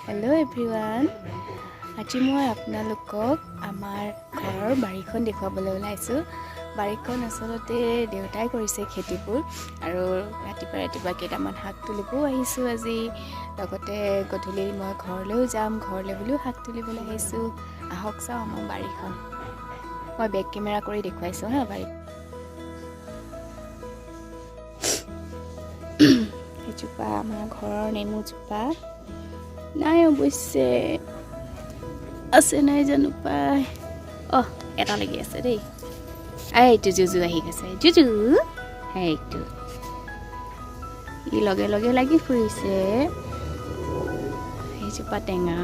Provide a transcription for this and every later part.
Hello' everyone, আজি মই আপোনালোকক আমাৰ ঘৰৰ বাৰীখন দেখুৱাবলৈ ওলাইছোঁ। বাৰীখন আচলতে দেউতাই কৰিছে খেতিবোৰ, আৰু ৰাতিপুৱা কেইটামান শাক তুলিবও আহিছোঁ আজি। লগতে গধূলি মই ঘৰলৈও যাম, ঘৰলৈ বুলিও শাক তুলিবলৈ আহিছোঁ। আহক চাওঁ আমাৰ বাৰীখন। মই বেক কেমেৰা কৰি দেখুৱাইছোঁ হা বাৰী। সেইজোপা আমাৰ ঘৰৰ নেমুজোপা। নাই অৱশ্যে, আছে নাই জানো পাই। এটা লাগি আছে দেই। এইটো জুজু আহি গৈছে, জুজু সেইটো ই লগে লগে লাগি ফুৰিছে। সেইজোপা টেঙা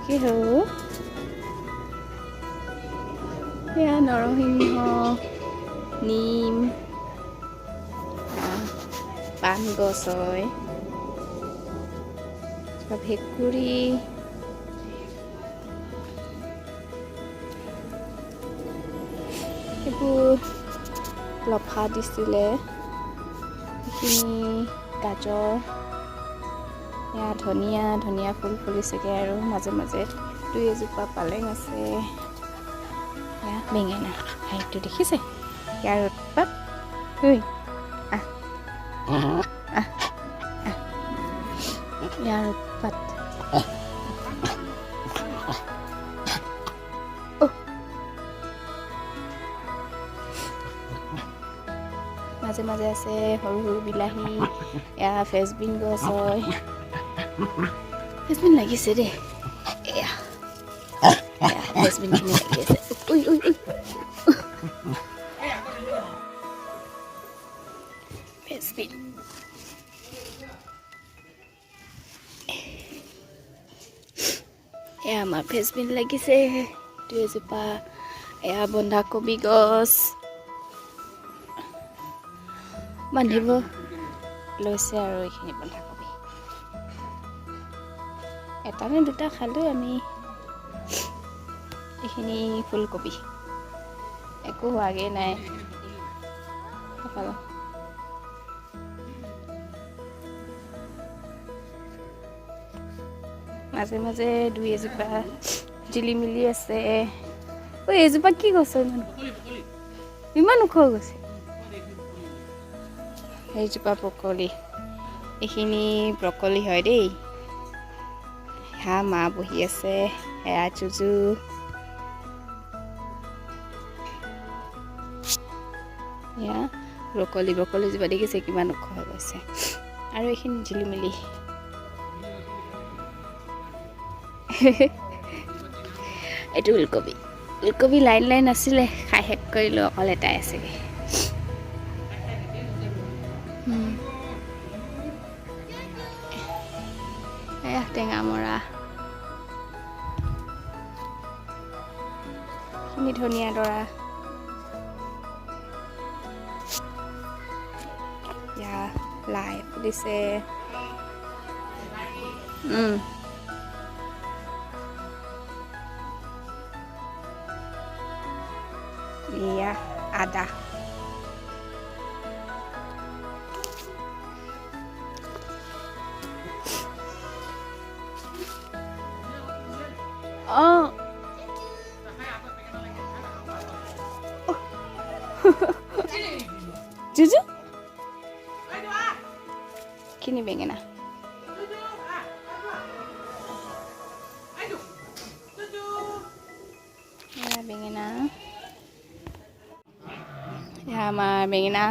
কি হ'ল, সেয়া নৰসিংহ, নিম, পাণ গছ হয়, ভেকুৰী, এইবোৰ লফা দিছিলে, সেইখিনি গাজৰ, এয়া ধনিয়া ফুল ফুলিছেগৈ, আৰু মাজে মাজে দুই এজোপা পালেং আছে। এয়া বেঙেনা, সেইটো দেখিছে ইয়াৰ উৎপাত। ইয়াৰ উৎপাত। মাজে মাজে আছে সৰু সৰু বিলাহী, এয়া ফেচবিন গছ হয়। ফেচবিন লাগিছে দেই, এয়া ফেচবিনখিনি লাগি আছে। ফেচবিন এয়া আমাৰ ফেচবিন লাগিছে দুই এজোপা। এয়া বন্ধাকবি গছ বান্ধিব লৈছে, আৰু এইখিনি বন্ধাকবি এটা নে দুটা খালোঁ আমি। এইখিনি ফুলকবি একো হোৱাগৈ নাই। মাজে মাজে দুই এজোপা জিলিমিলি আছে। এইজোপা কি গছ ইমান ওখ গৈছে? সেইজোপা ব্ৰকলি, এইখিনি ব্ৰকলি হয় দেই। সেয়া মা বহি আছে, সেয়া জুজু। এয়া ব্ৰকলিজোপা দেখিছে কিমান ওখ হৈ গৈছে। আৰু এইখিনি জিলিমিলি। এইটো ওলকবি লাইন আছিলে, খাই শেষ কৰিলোঁ, অকল এটাই আছেগৈ। এয়া টেঙা মৰা, এইখিনি ধনিয়া ডৰা, এয়া লাই ফুলিছে। এয়া আদা, জুজু খিনি বেঙেনা, বেঙেনা, এয়া আমাৰ বেঙেনা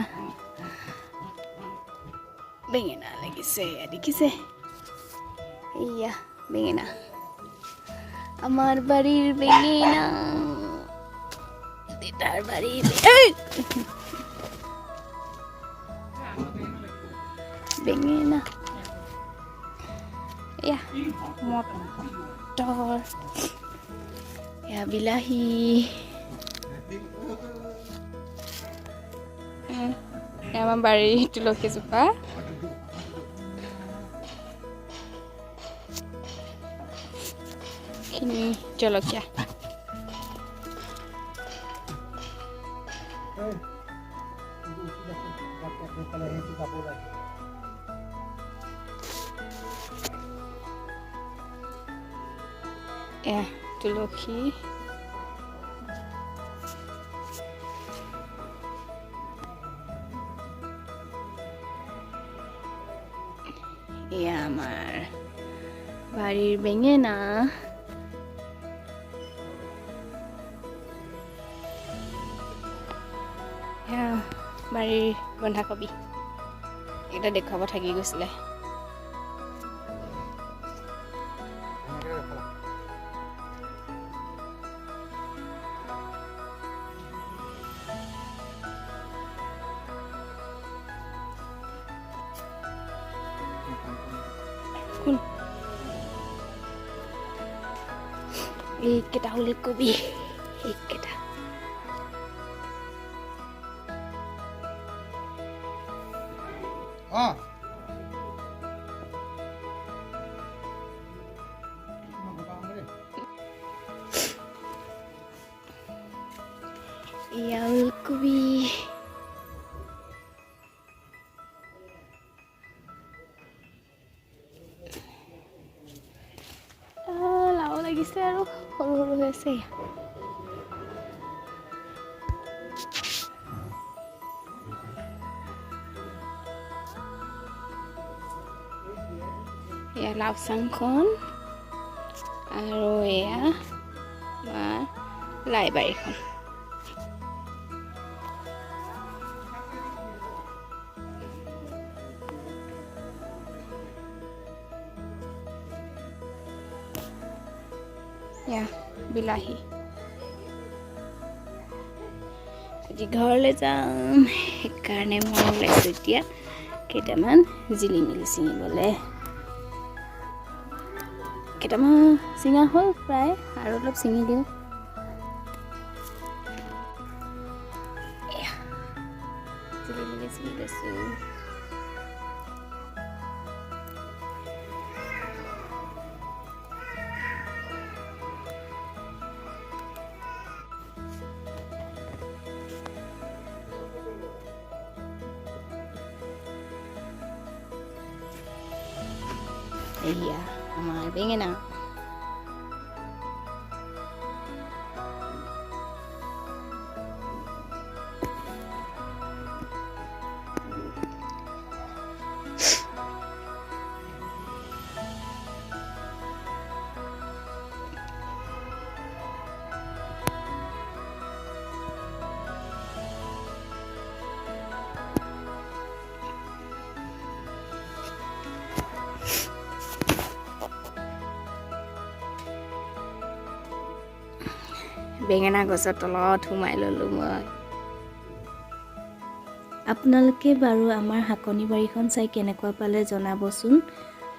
লাগিছে, দেখিছে? এয়া বেঙেনা, আমাৰ বাড়িৰ বেঙেনা, দেটাৰ বাড়িৰ বেঙেনা। এয়া মটৰ, এয়া বিলাহী, আমাৰ বাৰীৰ তুলসীজোপা। এইখিনি জলকীয়া, এয়া তুলসী এয়া আমাৰ বাৰীৰ বেঙেনা এয়া বাৰীৰ বন্ধাকবি এটা দেখুৱাব থাকি গৈছিলে কোন এইকেইটা ওলকবি এইকেইটা এয়া ওলকবি লাও লাগিছে আৰু সৰু সৰু হৈ আছে এয়া লাও চাংখন আৰু এয়া আমাৰ লাই বাৰীখন এয়া বিলাহী আজি ঘৰলৈ যাম সেইকাৰণে মই ওলাইছোঁ এতিয়া কেইটামান জিলিমিলি ছিঙিবলৈ কেইটামান ছিঙা হ'ল প্ৰায় আৰু অলপ ছিঙি দিওঁ এয়া জিলিমিলি ছিঙি লৈছোঁ এয়া আমাৰ বেঙেনা বেঙেনা গছৰ তলত সোমাই ল'লোঁ মই আপোনালোকে বাৰু আমাৰ শাকনি বাৰীখন চাই কেনেকুৱা পালে জনাবচোন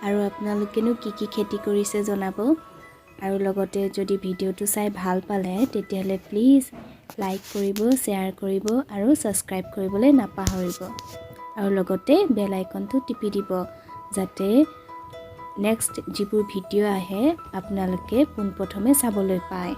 আৰু আপোনালোকেনো কি কি খেতি কৰিছে জনাব আৰু লগতে যদি ভিডিঅ'টো চাই ভাল পালে তেতিয়াহ'লে প্লিজ লাইক কৰিব শ্বেয়াৰ কৰিব আৰু ছাবস্ক্ৰাইব কৰিবলৈ নাপাহৰিব আৰু লগতে বেল আইকনটো টিপি দিব যাতে নেক্সট যিবোৰ ভিডিঅ' আহে আপোনালোকে পোনপ্ৰথমে চাবলৈ পায়